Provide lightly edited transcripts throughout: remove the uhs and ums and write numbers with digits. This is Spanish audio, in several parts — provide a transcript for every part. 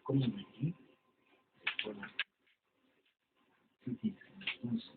como aquí, por la entonces,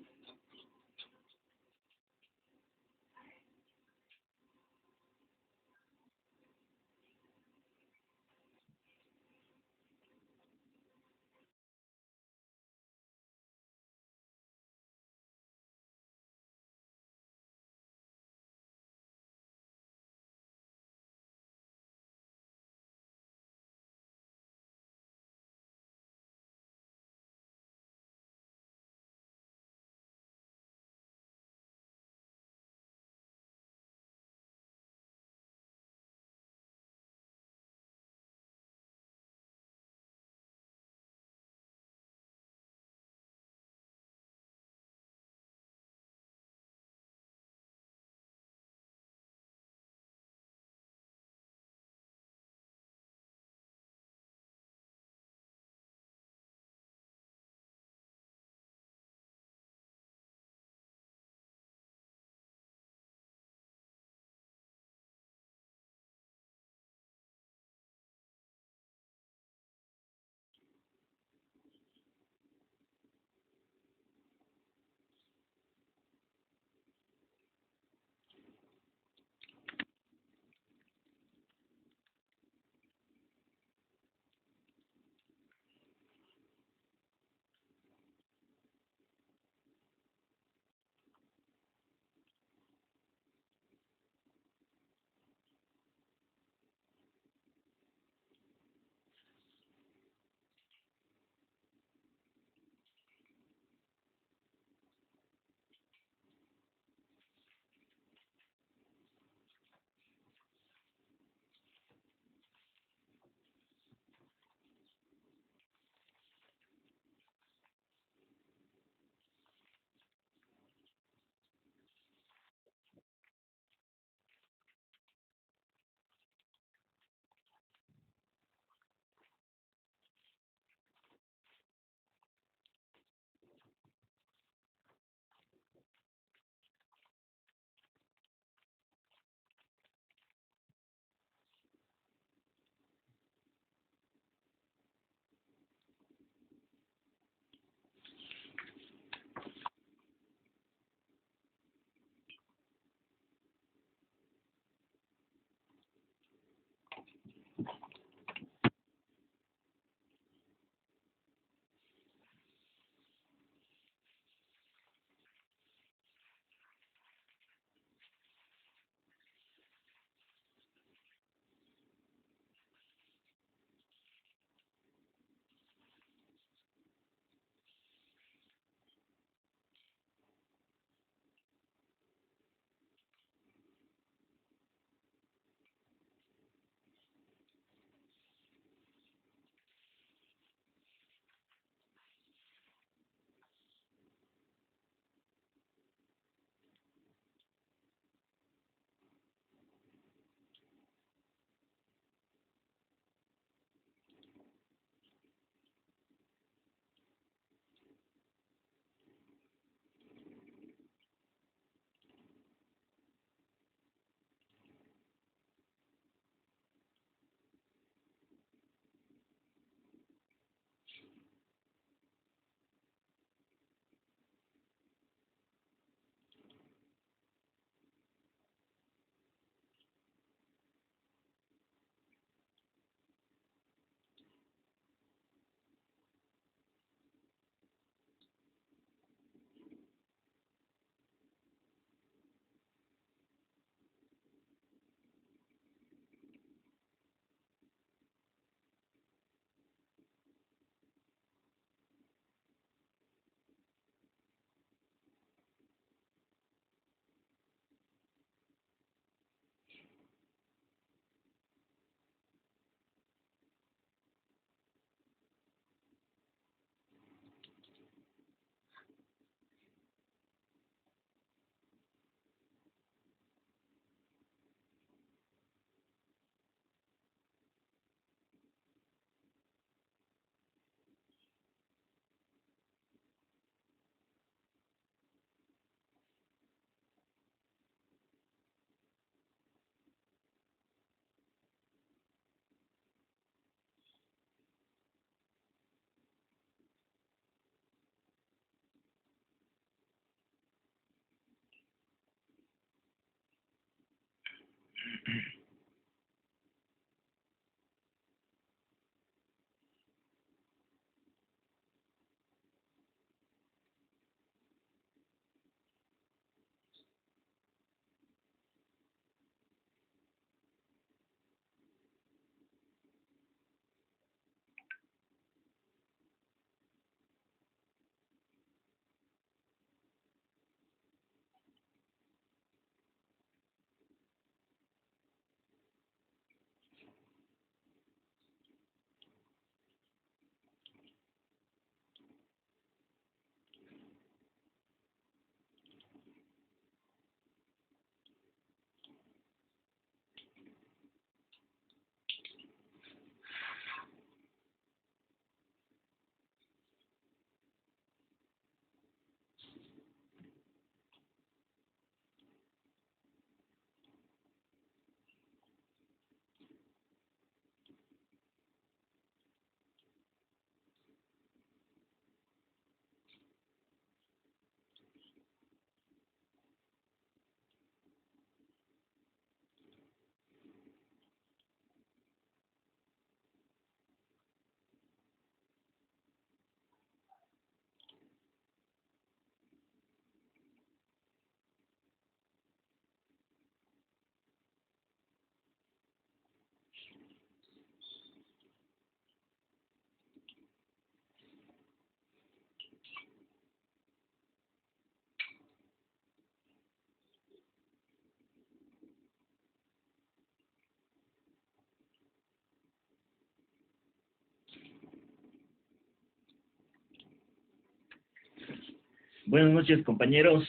Buenas noches, compañeros.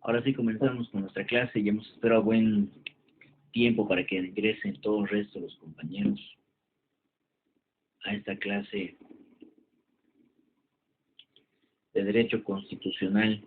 Ahora sí comenzamos con nuestra clase. Ya hemos esperado buen tiempo para que ingresen todo el resto de los compañeros a esta clase de Derecho Constitucional.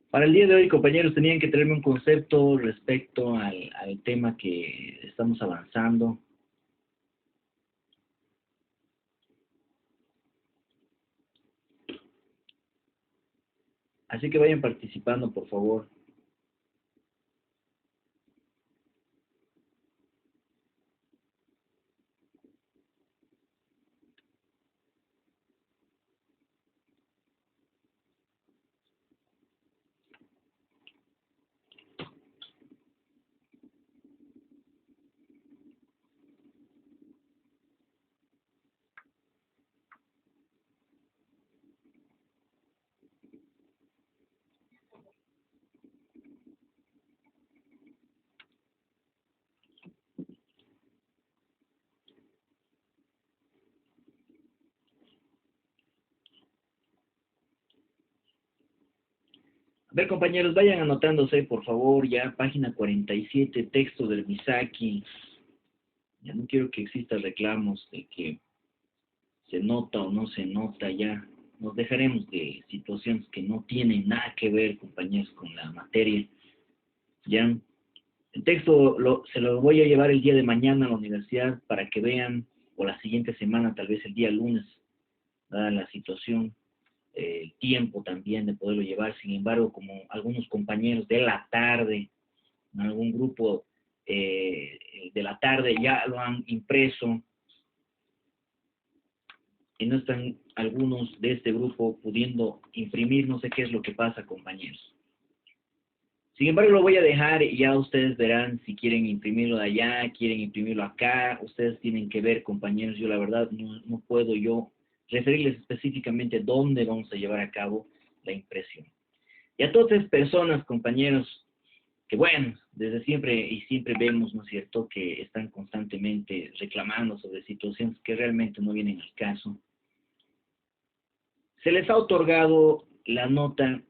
Para el día de hoy, compañeros, tenían que traerme un concepto respecto al tema que estamos avanzando. Así que vayan participando, por favor. A ver, compañeros, vayan anotándose, por favor, ya página 47, texto del Misaki. Ya no quiero que existan reclamos de que se nota o no se nota, ya nos dejaremos de situaciones que no tienen nada que ver, compañeros, con la materia. Ya, el texto se lo voy a llevar el día de mañana a la universidad para que vean, o la siguiente semana, tal vez el día lunes, dada la situación, el tiempo también de poderlo llevar. Sin embargo, como algunos compañeros de la tarde, en algún grupo de la tarde ya lo han impreso, y no están algunos de este grupo pudiendo imprimir, no sé qué es lo que pasa, compañeros. Sin embargo, lo voy a dejar y ya ustedes verán si quieren imprimirlo de allá, quieren imprimirlo acá. Ustedes tienen que ver, compañeros. Yo la verdad no puedo yo referirles específicamente dónde vamos a llevar a cabo la impresión. Y a todas esas personas, compañeros, que bueno, desde siempre y siempre vemos, ¿no es cierto?, que están constantemente reclamando sobre situaciones que realmente no vienen al caso. Se les ha otorgado la nota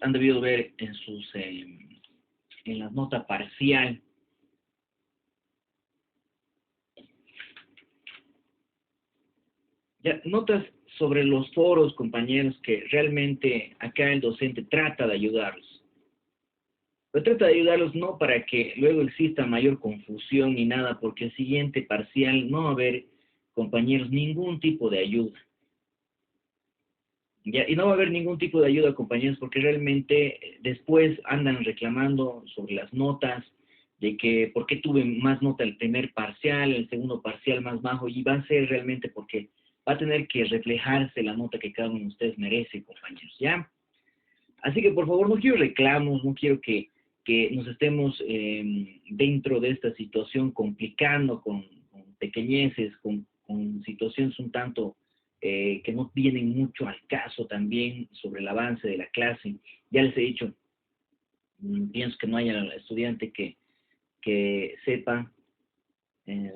han debido ver en la nota parcial. Ya, notas sobre los foros, compañeros, que realmente acá el docente trata de ayudarlos. Pero trata de ayudarlos no para que luego exista mayor confusión ni nada, porque el siguiente parcial no va a haber, compañeros, ningún tipo de ayuda. Ya, y no va a haber ningún tipo de ayuda, compañeros, porque realmente después andan reclamando sobre las notas, de que por qué tuve más nota el primer parcial, el segundo parcial más bajo, y va a ser realmente porque va a tener que reflejarse la nota que cada uno de ustedes merece, compañeros, ¿ya? Así que, por favor, no quiero reclamos, no quiero que nos estemos dentro de esta situación complicando con pequeñeces, con situaciones un tanto que no vienen mucho al caso también sobre el avance de la clase. Ya les he dicho, pienso que no haya estudiante que sepa eh,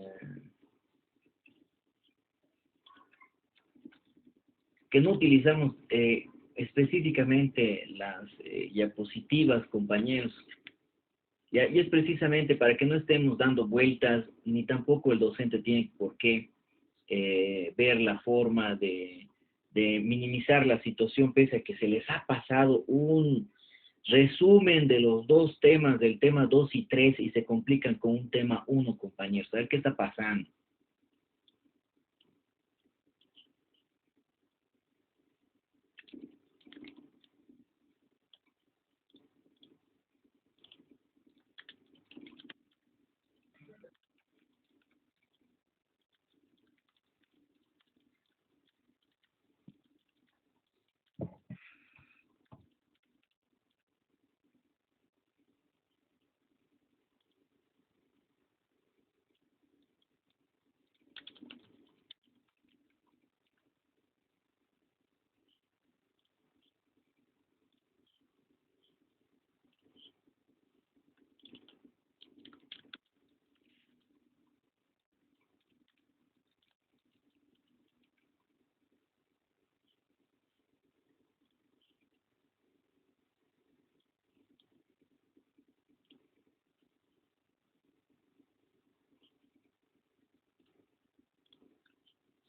que no utilizamos específicamente las diapositivas, compañeros. Y es precisamente para que no estemos dando vueltas, ni tampoco el docente tiene por qué ver la forma de minimizar la situación, pese a que se les ha pasado un resumen de los dos temas, del tema 2 y 3, y se complican con un tema 1, compañeros. A ver qué está pasando.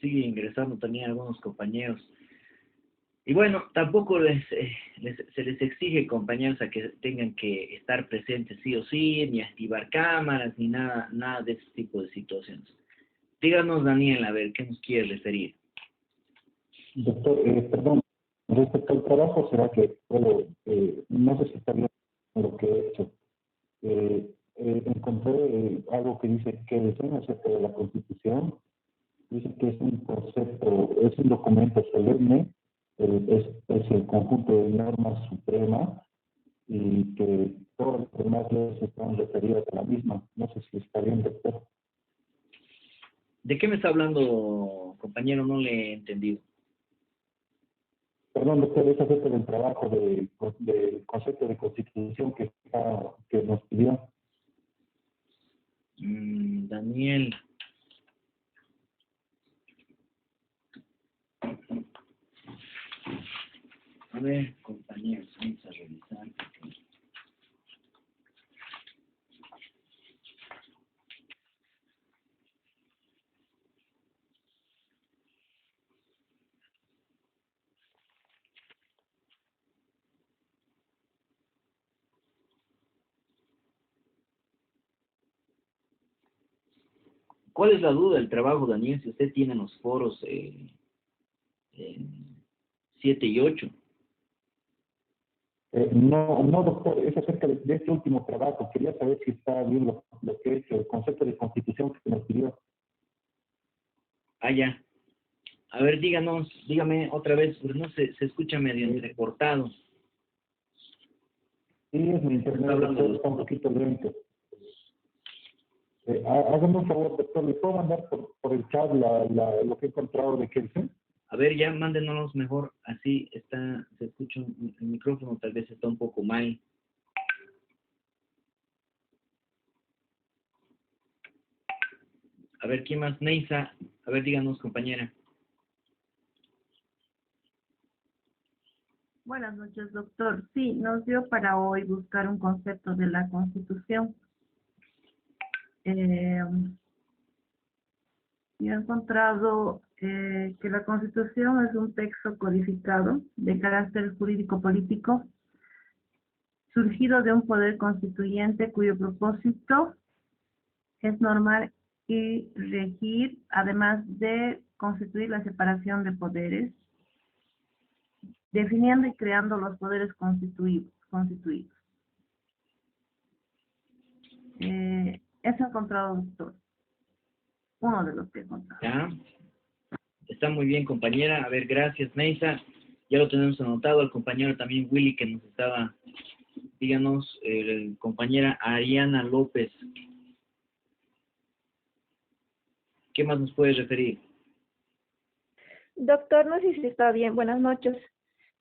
Sigue ingresando también algunos compañeros. Y bueno, tampoco se les exige, compañeros, a que tengan que estar presentes sí o sí, ni activar cámaras, ni nada de ese tipo de situaciones. Díganos, Daniel, a ver, ¿qué nos quiere referir? Doctor, perdón, respecto al trabajo, será que puedo, no sé si está bien lo que he hecho. Encontré algo que dice que el diseño acerca de la Constitución, dice que es un concepto, es un documento solemne, es el conjunto de normas supremas y que todas las demás leyes están referidas a la misma. No sé si está bien, doctor. ¿De qué me está hablando, compañero? No le he entendido. Perdón, doctor, es acerca del trabajo del concepto de constitución que nos pidió. Daniel. A ver, compañeros, vamos a revisar. ¿Cuál es la duda del trabajo, Daniel, si usted tiene los foros 7 y 8? No, doctor, es acerca de este último trabajo. Quería saber si está bien lo que es el concepto de constitución que nos pidió. Ah, ya. A ver, dígame otra vez, porque no se escucha medio entrecortado. Sí, es mi internet, doctor, está un poquito lento. Hágame un favor, doctor, ¿le puedo mandar por el chat lo que he encontrado de Kelsen? A ver, ya mándenos mejor, así se escucha el micrófono, tal vez está un poco mal. A ver, ¿quién más? Neisa, a ver, díganos, compañera. Buenas noches, doctor. Sí, nos dio para hoy buscar un concepto de la Constitución. Eh, yo he encontrado que la Constitución es un texto codificado de carácter jurídico-político, surgido de un poder constituyente cuyo propósito es normar y regir, además de constituir la separación de poderes, definiendo y creando los poderes constituidos. Eso he encontrado, doctor. Uno de los que he encontrado. ¿Ya? Está muy bien, compañera. A ver, gracias, Neisa. Ya lo tenemos anotado. El compañero también, Willy, que nos estaba... Díganos, compañera Ariana López. ¿Qué más nos puedes referir? Doctor, no sé si está bien. Buenas noches.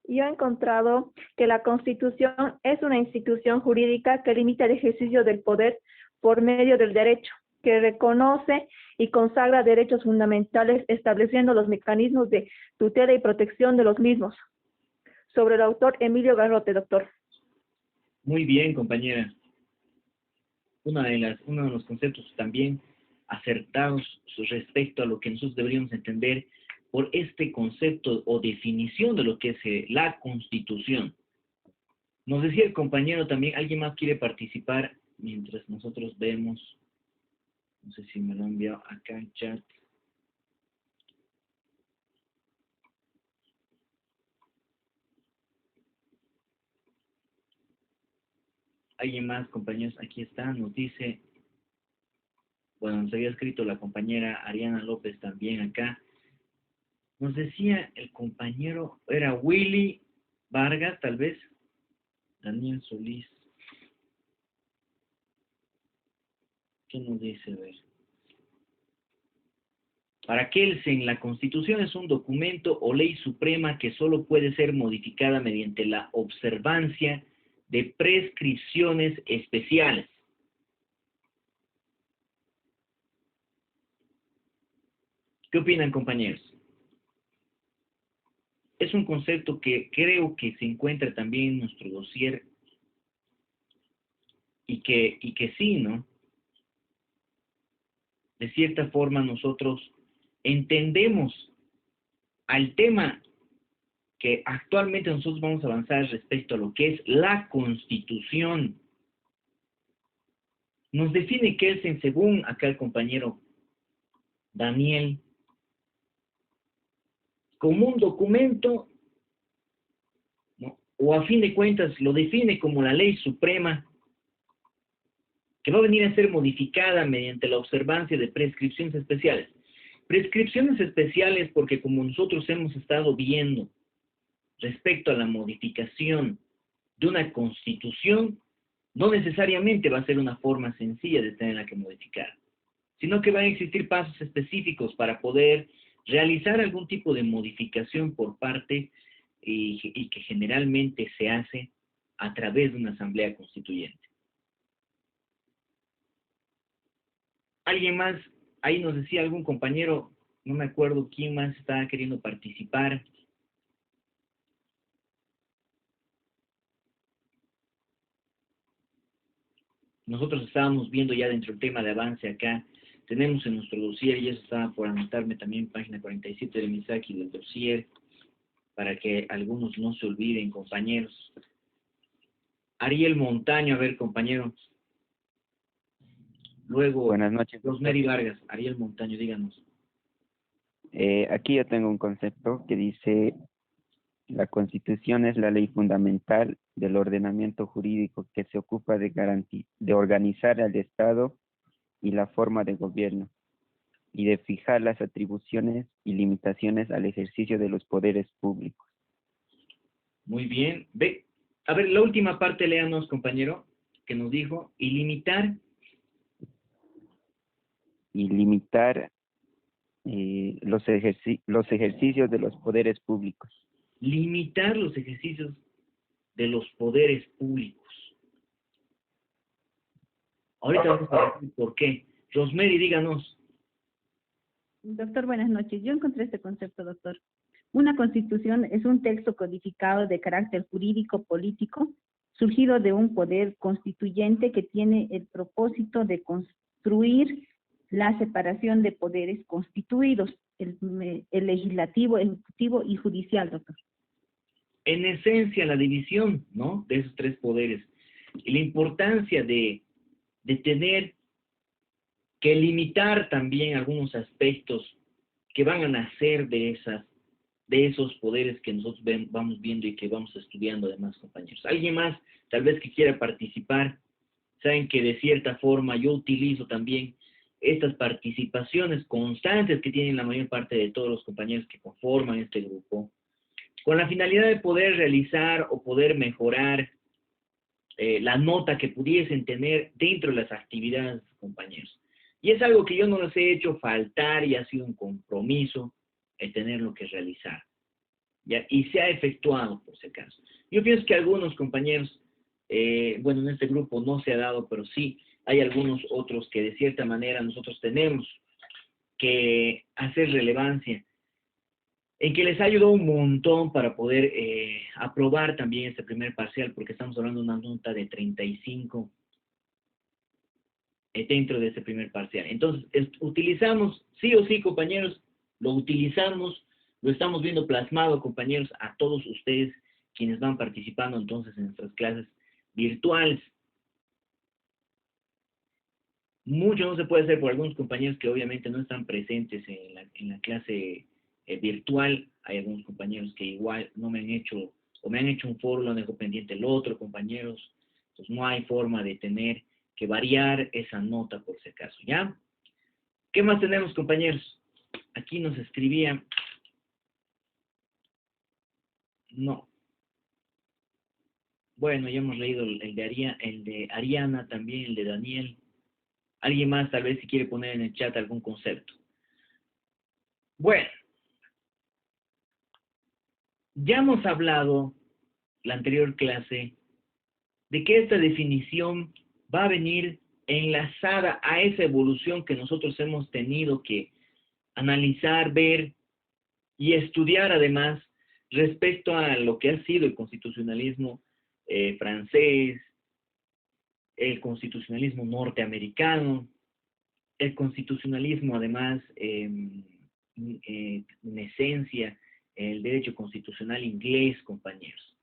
Yo he encontrado que la Constitución es una institución jurídica que limita el ejercicio del poder por medio del derecho, que reconoce y consagra derechos fundamentales, estableciendo los mecanismos de tutela y protección de los mismos. Sobre el autor Emilio Garrote, doctor. Muy bien, compañera. Uno de los conceptos también acertados respecto a lo que nosotros deberíamos entender por este concepto o definición de lo que es la Constitución. Nos decía el compañero también, ¿alguien más quiere participar mientras nosotros vemos? No sé si me lo han enviado acá en chat. ¿Alguien más, compañeros? Aquí está, nos dice, bueno, nos había escrito la compañera Ariana López también acá. Nos decía el compañero, era Willy Vargas, tal vez, Daniel Solís. ¿Qué nos dice? A ver. Para Kelsen, la Constitución es un documento o ley suprema que solo puede ser modificada mediante la observancia de prescripciones especiales. ¿Qué opinan, compañeros? Es un concepto que creo que se encuentra también en nuestro dossier y que sí, ¿no? De cierta forma nosotros entendemos al tema que actualmente nosotros vamos a avanzar respecto a lo que es la Constitución. Nos define Kelsen, según acá el compañero Daniel, como un documento, ¿no? O a fin de cuentas lo define como la ley suprema que va a venir a ser modificada mediante la observancia de prescripciones especiales. Prescripciones especiales porque como nosotros hemos estado viendo respecto a la modificación de una constitución, no necesariamente va a ser una forma sencilla de tenerla que modificar, sino que van a existir pasos específicos para poder realizar algún tipo de modificación por parte y que generalmente se hace a través de una asamblea constituyente. ¿Alguien más? Ahí nos decía algún compañero, no me acuerdo quién más estaba queriendo participar. Nosotros estábamos viendo ya dentro del tema de avance acá. Tenemos en nuestro dossier, y eso estaba por anotarme también, página 47 de Misaki del dossier, para que algunos no se olviden, compañeros. Ariel Montaño, a ver, compañero. Luego, Buenas noches. Rosemary Vargas. Ariel Montaño, díganos. Aquí yo tengo un concepto que dice: la Constitución es la ley fundamental del ordenamiento jurídico que se ocupa de organizar al Estado y la forma de gobierno, y de fijar las atribuciones y limitaciones al ejercicio de los poderes públicos. Muy bien. Ve, a ver, la última parte, léanos, compañero, que nos dijo, y limitar. Y limitar los ejercicios de los poderes públicos. Limitar los ejercicios de los poderes públicos. Ahorita vamos a decir por qué. Rosemary, díganos. Doctor, buenas noches. Yo encontré este concepto, doctor. Una constitución es un texto codificado de carácter jurídico-político, surgido de un poder constituyente que tiene el propósito de construir la separación de poderes constituidos, el legislativo, ejecutivo y judicial, doctor. En esencia, la división, ¿no?, de esos tres poderes. Y la importancia de tener que limitar también algunos aspectos que van a nacer de esos poderes que nosotros vamos viendo y que vamos estudiando además, compañeros. ¿Alguien más, tal vez, que quiera participar? Saben que de cierta forma yo utilizo también estas participaciones constantes que tienen la mayor parte de todos los compañeros que conforman este grupo, con la finalidad de poder realizar o poder mejorar la nota que pudiesen tener dentro de las actividades, compañeros. Y es algo que yo no les he hecho faltar y ha sido un compromiso el tenerlo que realizar. ¿Ya? Y se ha efectuado, por si acaso. Yo pienso que algunos compañeros, bueno, en este grupo no se ha dado, pero sí hay algunos otros que de cierta manera nosotros tenemos que hacer relevancia, en que les ayudó un montón para poder aprobar también este primer parcial, porque estamos hablando de una nota de 35 dentro de ese primer parcial. Entonces, utilizamos, sí o sí, compañeros, lo utilizamos, lo estamos viendo plasmado, compañeros, a todos ustedes quienes van participando entonces en nuestras clases virtuales. Mucho no se puede hacer por algunos compañeros que obviamente no están presentes en la clase virtual. Hay algunos compañeros que igual no me han hecho, o me han hecho un foro, lo han dejado pendiente el otro, compañeros. Entonces no hay forma de tener que variar esa nota por si acaso, ¿ya? ¿Qué más tenemos, compañeros? Aquí nos escribía... No. Bueno, ya hemos leído el de Ariana también, el de Daniel. Alguien más, tal vez, si quiere poner en el chat algún concepto. Bueno. Ya hemos hablado, la anterior clase, de que esta definición va a venir enlazada a esa evolución que nosotros hemos tenido que analizar, ver y estudiar además respecto a lo que ha sido el constitucionalismo francés, el constitucionalismo norteamericano, el constitucionalismo además en esencia, el derecho constitucional inglés, compañeros,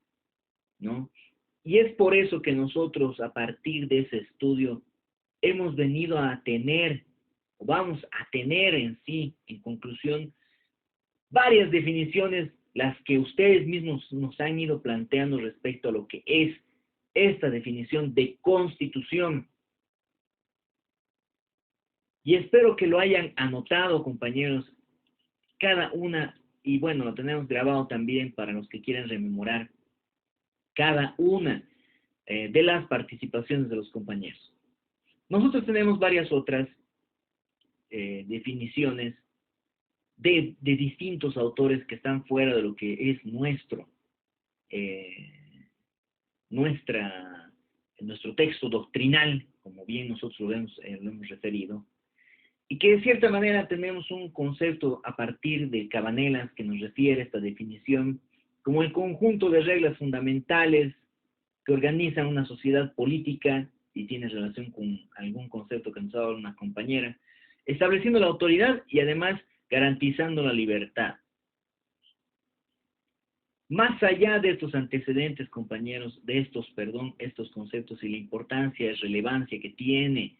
¿no? Y es por eso que nosotros, a partir de ese estudio, hemos venido a tener, o vamos a tener en sí, en conclusión, varias definiciones, las que ustedes mismos nos han ido planteando respecto a lo que es esta definición de constitución. Y espero que lo hayan anotado, compañeros, cada una, y bueno, lo tenemos grabado también para los que quieran rememorar cada una de las participaciones de los compañeros. Nosotros tenemos varias otras definiciones de distintos autores que están fuera de lo que es nuestro texto doctrinal, como bien nosotros lo hemos referido, y que de cierta manera tenemos un concepto a partir de Cabanelas que nos refiere a esta definición como el conjunto de reglas fundamentales que organizan una sociedad política, y tiene relación con algún concepto que nos ha dado una compañera, estableciendo la autoridad y además garantizando la libertad. Más allá de estos antecedentes, compañeros, de estos conceptos y la importancia y relevancia que tiene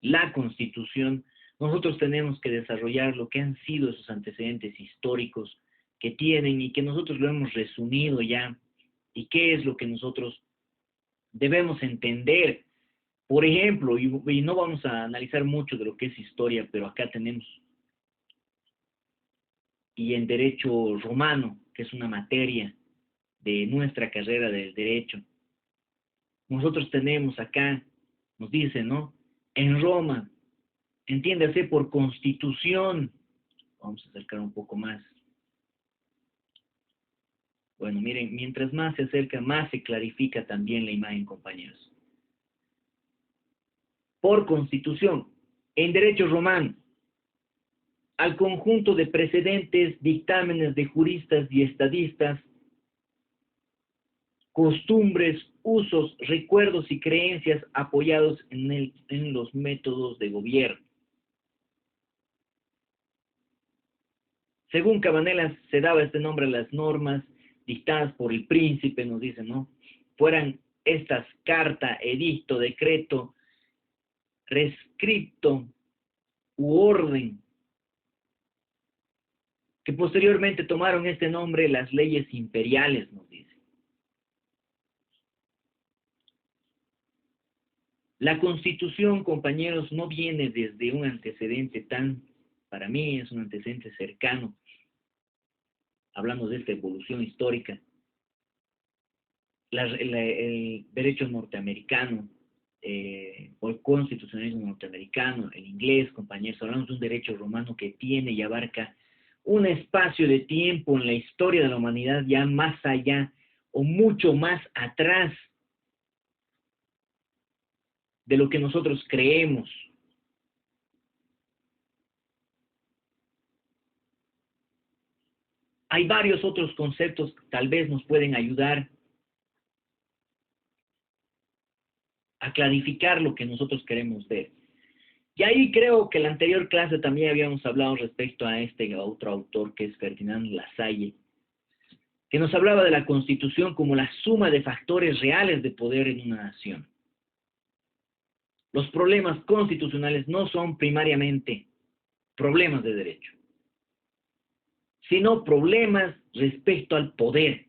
la Constitución, nosotros tenemos que desarrollar lo que han sido esos antecedentes históricos que tienen y que nosotros lo hemos resumido ya, y qué es lo que nosotros debemos entender. Por ejemplo, y no vamos a analizar mucho de lo que es historia, pero acá tenemos, y en derecho romano, que es una materia de nuestra carrera del derecho, nosotros tenemos acá, nos dice, ¿no? En Roma, entiéndase por constitución, vamos a acercar un poco más. Bueno, miren, mientras más se acerca, más se clarifica también la imagen, compañeros. Por constitución, en derecho romano, al conjunto de precedentes, dictámenes de juristas y estadistas, costumbres, usos, recuerdos y creencias apoyados en los métodos de gobierno. Según Cabanellas, se daba este nombre a las normas dictadas por el príncipe, nos dice, ¿no? Fueran estas carta, edicto, decreto, rescripto u orden, que posteriormente tomaron este nombre las leyes imperiales, nos dice. La Constitución, compañeros, no viene desde un antecedente para mí es un antecedente cercano. Hablamos de esta evolución histórica. El derecho norteamericano, o el constitucionalismo norteamericano, el inglés, compañeros, hablamos de un derecho romano que tiene y abarca un espacio de tiempo en la historia de la humanidad ya más allá o mucho más atrás de lo que nosotros creemos. Hay varios otros conceptos que tal vez nos pueden ayudar a clarificar lo que nosotros queremos ver. Y ahí creo que en la anterior clase también habíamos hablado respecto a este otro autor que es Ferdinand Lassalle, que nos hablaba de la Constitución como la suma de factores reales de poder en una nación. Los problemas constitucionales no son primariamente problemas de derecho, sino problemas respecto al poder.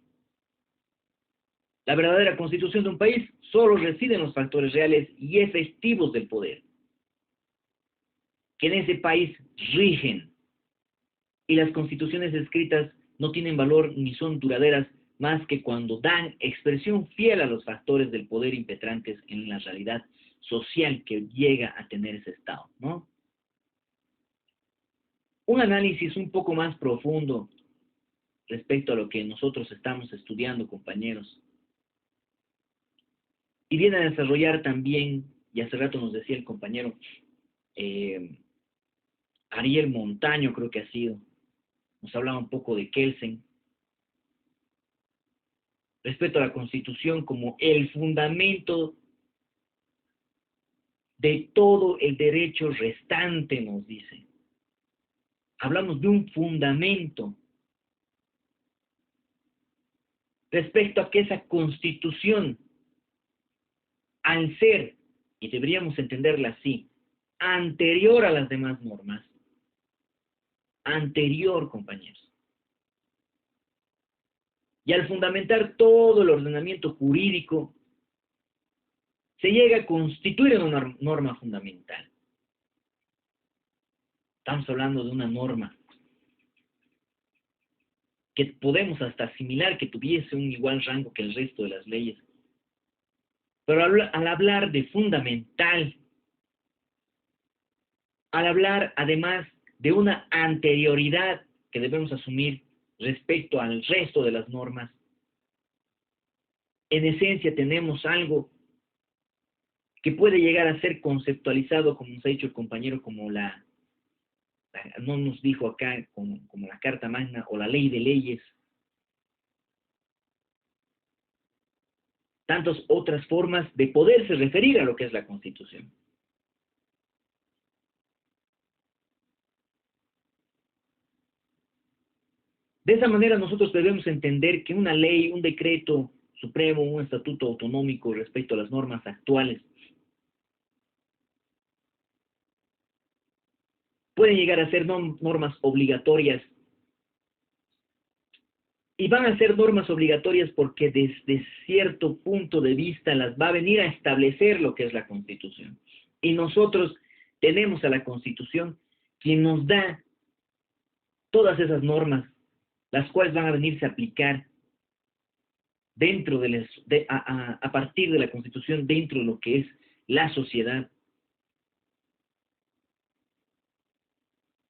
La verdadera constitución de un país solo reside en los factores reales y efectivos del poder, que en ese país rigen, y las constituciones escritas no tienen valor ni son duraderas más que cuando dan expresión fiel a los factores del poder impetrantes en la realidad social que llega a tener ese Estado, ¿no? Un análisis un poco más profundo respecto a lo que nosotros estamos estudiando, compañeros, y viene a desarrollar también, y hace rato nos decía el compañero Ariel Montaño, creo que ha sido, nos hablaba un poco de Kelsen, respecto a la Constitución como el fundamento de todo el derecho restante, nos dice. Hablamos de un fundamento respecto a que esa Constitución, al ser, y deberíamos entenderla así, anterior a las demás normas, anterior, compañeros, y al fundamentar todo el ordenamiento jurídico, se llega a constituir en una norma fundamental. Estamos hablando de una norma que podemos hasta asimilar que tuviese un igual rango que el resto de las leyes. Pero al hablar de fundamental, al hablar además de una anterioridad que debemos asumir respecto al resto de las normas, en esencia tenemos algo que puede llegar a ser conceptualizado, como nos ha dicho el compañero, como no nos dijo acá, como la Carta Magna o la Ley de Leyes. Tantas otras formas de poderse referir a lo que es la Constitución. De esa manera nosotros debemos entender que una ley, un decreto supremo, un estatuto autonómico respecto a las normas actuales, pueden llegar a ser normas obligatorias. Y van a ser normas obligatorias porque desde cierto punto de vista las va a venir a establecer lo que es la Constitución. Y nosotros tenemos a la Constitución quien nos da todas esas normas, las cuales van a venirse a aplicar dentro a partir de la Constitución, dentro de lo que es la sociedad.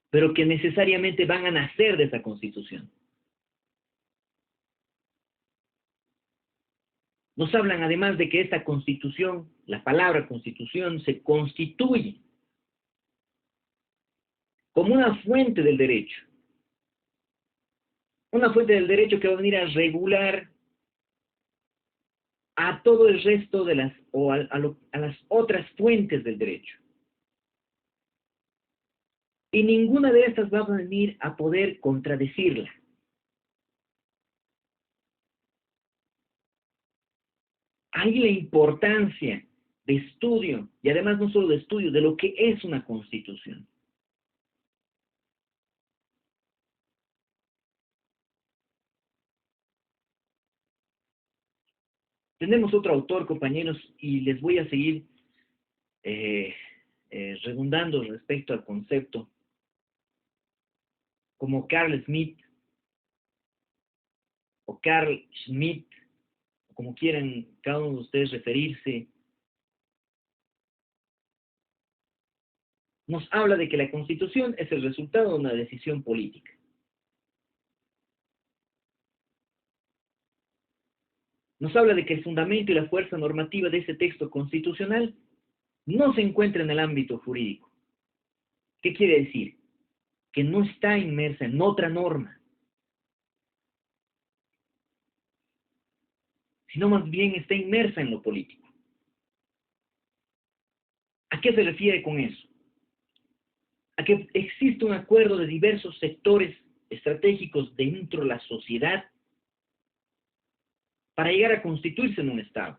Pero que necesariamente van a nacer de esa Constitución. Nos hablan además de que esta Constitución, la palabra Constitución, se constituye como una fuente del derecho. Una fuente del derecho que va a venir a regular a todo el resto de las, o a las otras fuentes del derecho. Y ninguna de estas va a venir a poder contradecirla. Hay la importancia de estudio, y además no solo de estudio, de lo que es una constitución. Tenemos otro autor, compañeros, y les voy a seguir redundando respecto al concepto, como Carl Smith, o Carl Schmitt, o como quieran cada uno de ustedes referirse, nos habla de que la Constitución es el resultado de una decisión política. Nos habla de que el fundamento y la fuerza normativa de ese texto constitucional no se encuentra en el ámbito jurídico. ¿Qué quiere decir? Que no está inmersa en otra norma, sino más bien está inmersa en lo político. ¿A qué se refiere con eso? A que existe un acuerdo de diversos sectores estratégicos dentro de la sociedad para llegar a constituirse en un Estado.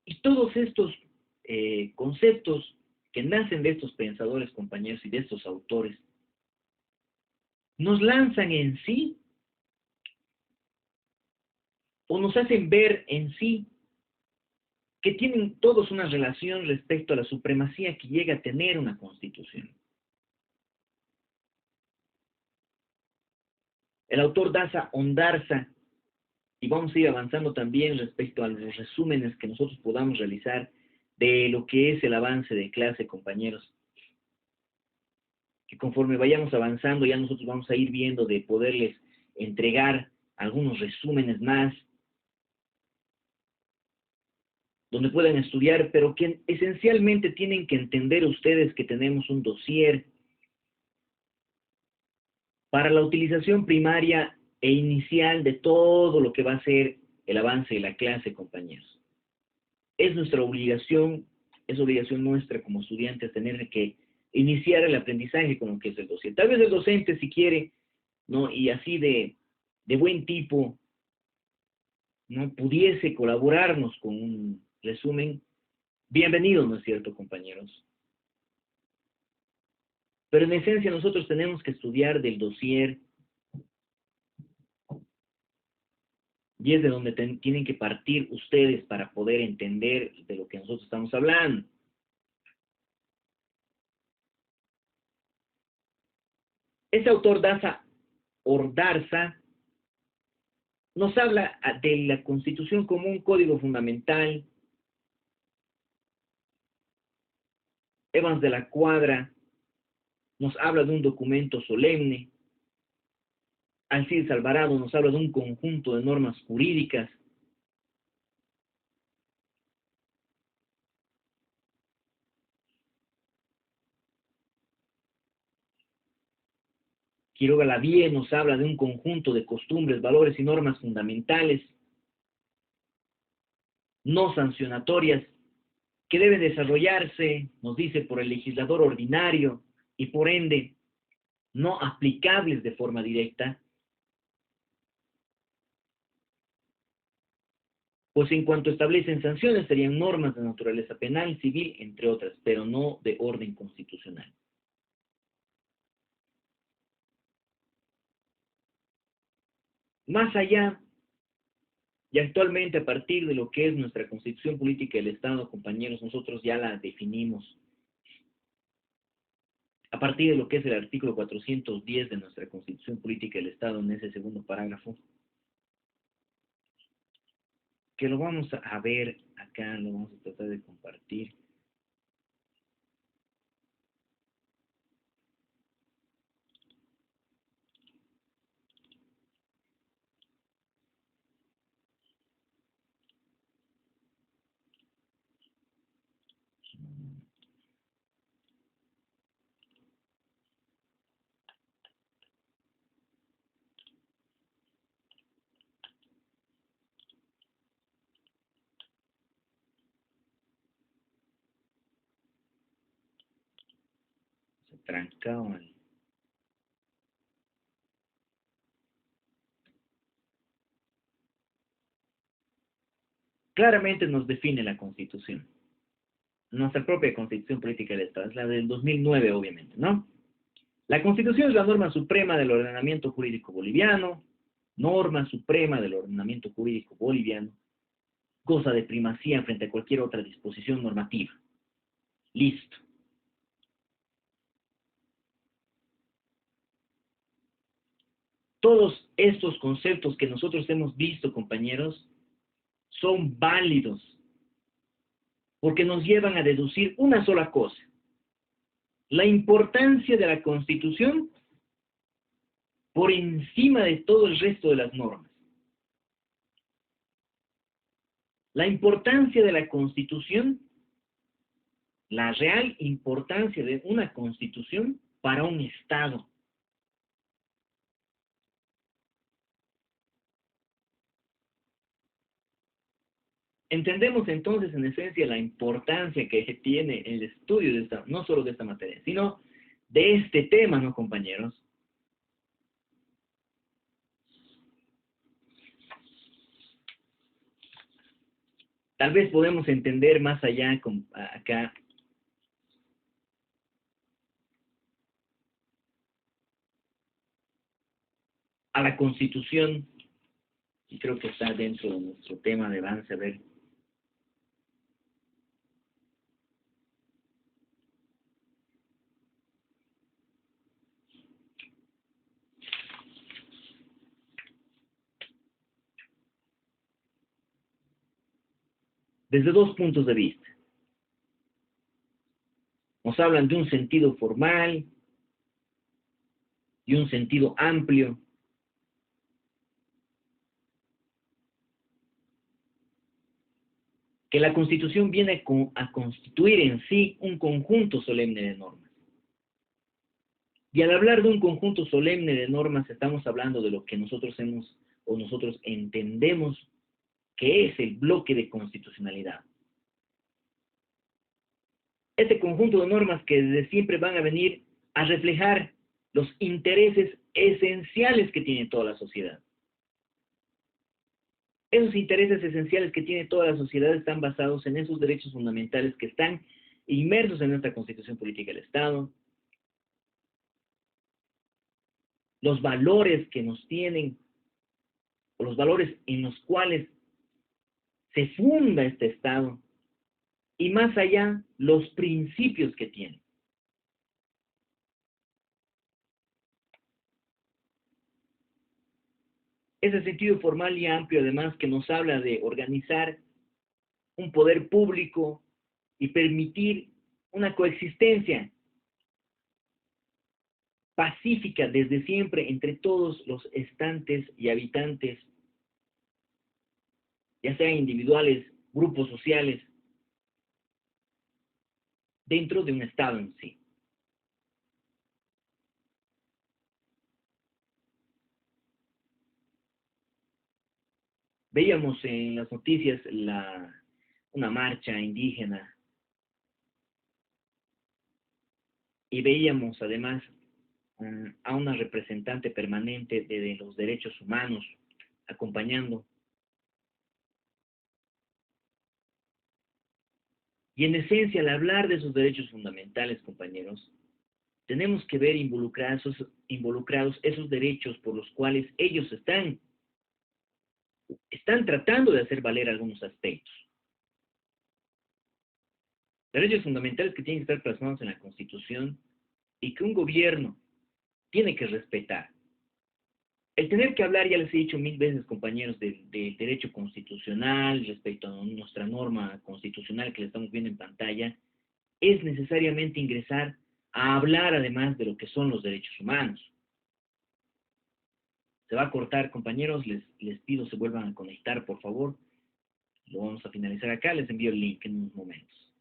Y todos estos conceptos que nacen de estos pensadores, compañeros, y de estos autores, nos lanzan en sí, o nos hacen ver en sí, que tienen todos una relación respecto a la supremacía que llega a tener una constitución. El autor Daza Ondarza, y vamos a ir avanzando también respecto a los resúmenes que nosotros podamos realizar de lo que es el avance de clase, compañeros, que conforme vayamos avanzando ya nosotros vamos a ir viendo de poderles entregar algunos resúmenes más, donde puedan estudiar, pero que esencialmente tienen que entender ustedes que tenemos un dossier para la utilización primaria e inicial de todo lo que va a ser el avance de la clase, compañeros. Es nuestra obligación, es obligación nuestra como estudiantes tener que iniciar el aprendizaje con lo que es el dossier. Tal vez el docente, si quiere, ¿no? Y así de buen tipo, ¿no? Pudiese colaborarnos con un resumen, bienvenido, ¿no es cierto, compañeros? Pero en esencia nosotros tenemos que estudiar del dossier, y es de donde tienen que partir ustedes para poder entender de lo que nosotros estamos hablando. Este autor, Daza Ondarza, nos habla de la Constitución como un código fundamental. Evans de la Cuadra nos habla de un documento solemne. Alcides Alvarado nos habla de un conjunto de normas jurídicas. Quiroga Lavie nos habla de un conjunto de costumbres, valores y normas fundamentales, no sancionatorias, que deben desarrollarse, nos dice, por el legislador ordinario y por ende no aplicables de forma directa, pues en cuanto establecen sanciones serían normas de naturaleza penal, civil, entre otras, pero no de orden constitucional. Más allá, y actualmente a partir de lo que es nuestra Constitución Política del Estado, compañeros, nosotros ya la definimos. A partir de lo que es el artículo 410 de nuestra Constitución Política del Estado, en ese segundo parágrafo, que lo vamos a ver acá, lo vamos a tratar de compartir. trancado al... Claramente nos define la Constitución. Nuestra propia Constitución Política del Estado, es la del 2009, obviamente, ¿no? La Constitución es la norma suprema del ordenamiento jurídico boliviano, norma suprema del ordenamiento jurídico boliviano, goza de primacía frente a cualquier otra disposición normativa. Listo. Todos estos conceptos que nosotros hemos visto, compañeros, son válidos porque nos llevan a deducir una sola cosa: la importancia de la Constitución por encima de todo el resto de las normas. La importancia de la Constitución, la real importancia de una Constitución para un Estado. Entendemos entonces en esencia la importancia que tiene el estudio de esta, no solo de esta materia, sino de este tema, ¿no, compañeros? Tal vez podemos entender más allá acá a la Constitución, y creo que está dentro de nuestro tema de avance, a ver. Desde dos puntos de vista. Nos hablan de un sentido formal y un sentido amplio. Que la Constitución viene a constituir en sí un conjunto solemne de normas. Y al hablar de un conjunto solemne de normas, estamos hablando de lo que nosotros entendemos que es el bloque de constitucionalidad. Este conjunto de normas que desde siempre van a venir a reflejar los intereses esenciales que tiene toda la sociedad. Esos intereses esenciales que tiene toda la sociedad están basados en esos derechos fundamentales que están inmersos en nuestra Constitución Política del Estado, los valores que nos tienen, o los valores en los cuales se funda este Estado, y más allá, los principios que tiene. Ese sentido formal y amplio, además, que nos habla de organizar un poder público y permitir una coexistencia pacífica desde siempre entre todos los estantes y habitantes, ya sean individuales, grupos sociales, dentro de un Estado en sí. Veíamos en las noticias una marcha indígena y veíamos además a una representante permanente de los derechos humanos acompañando. Y en esencia, al hablar de esos derechos fundamentales, compañeros, tenemos que ver involucrados esos derechos por los cuales ellos están tratando de hacer valer algunos aspectos. Derechos fundamentales que tienen que estar plasmados en la Constitución y que un gobierno tiene que respetar. El tener que hablar, ya les he dicho 1000 veces, compañeros, del derecho constitucional respecto a nuestra norma constitucional que le estamos viendo en pantalla, es necesariamente ingresar a hablar además de lo que son los derechos humanos. Se va a cortar, compañeros, les pido se vuelvan a conectar, por favor. Lo vamos a finalizar acá, les envío el link en unos momentos.